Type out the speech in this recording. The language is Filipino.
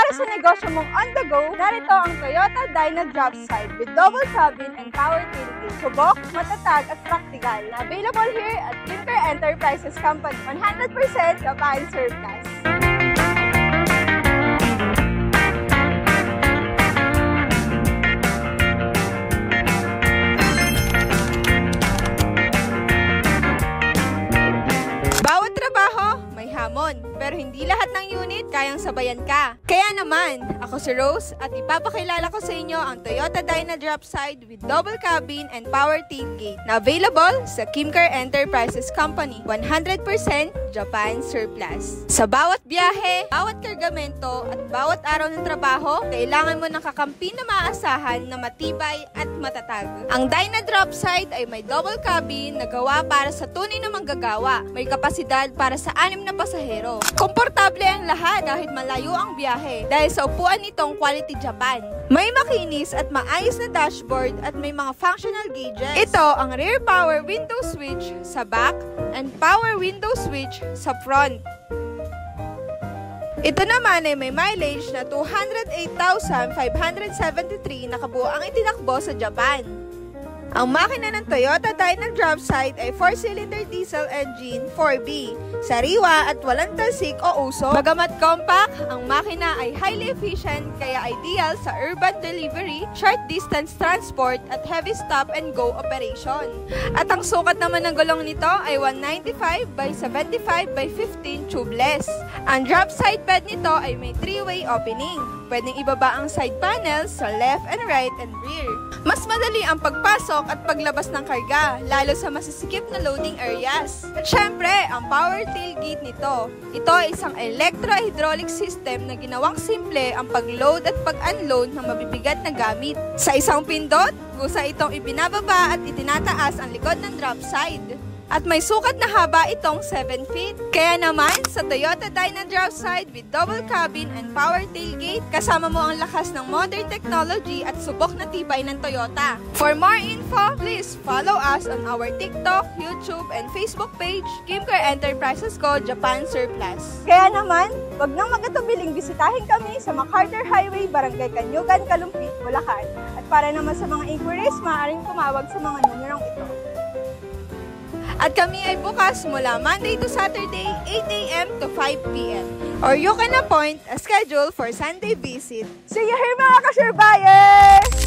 Para sa negosyo mong on the go, narito ang Toyota Dyna Dropside with double cabin and power tailgate. Subok, matatag at praktikal. Available here at Kimker Enterprises Company. 100% Japan surplus. Bawat trabaho, may hamon. Pero hindi lahat ng unit kayang sabayan ka. Kaya naman, ako si Rose at ipapakilala ko sa inyo ang Toyota Dyna Dropside with double cabin and power tailgate na available sa Kimker Enterprises Company. 100% Japan surplus. Sa bawat biyahe, bawat kargamento at bawat araw ng trabaho, kailangan mo ng kakampi na maaasahan na matibay at matatag. Ang Dyna Dropside ay may double cabin na gawa para sa tunay na manggagawa. May kapasidad para sa 6 na pasahero. Komportable ang lahat kahit malayo ang biyahe dahil sa upuan nitong quality Japan. May makinis at maayos na dashboard at may mga functional gauges. Ito ang rear power window switch sa back and power window switch sa front. Ito naman ay may mileage na 208,573 na kabuuang itinakbo sa Japan. Ang makina ng Toyota Dyna Dropside ay 4-cylinder diesel engine 4B, sariwa at walang talsik o usok. Bagamat compact, ang makina ay highly efficient kaya ideal sa urban delivery, short distance transport at heavy stop and go operation. At ang sukat naman ng gulong nito ay 195 by 75 by 15 tubeless. Ang dropside bed nito ay may 3-way opening. Pwedeng ibaba ang side panels sa left and right and rear. Mas madali ang pagpasok at paglabas ng karga, lalo sa masisikip na loading areas. At syempre, ang power tailgate nito. Ito ay isang electro-hydraulic system na ginawang simple ang pag-load at pag-unload ng mabibigat na gamit. Sa isang pindot, kusa itong ibinababa at itinataas ang likod ng dropside. At may sukat na haba itong 7 feet. Kaya naman, sa Toyota Dyna Dropside with double cabin and power tailgate, kasama mo ang lakas ng modern technology at subok na tibay ng Toyota. For more info, please follow us on our TikTok, YouTube, and Facebook page, Kimker Enterprises Co. Japan Surplus. Kaya naman, wag nang magatubiling bisitahin kami sa MacArthur Highway, Barangay Kanyugan, Kalumpit, Bulacan. At para naman sa mga inquiries, maaaring tumawag sa mga numerong ito. At kami ay bukas mula Monday to Saturday, 8 a.m. to 5 p.m. Or you can appoint a schedule for Sunday visit. See you here mga ka-surveyors!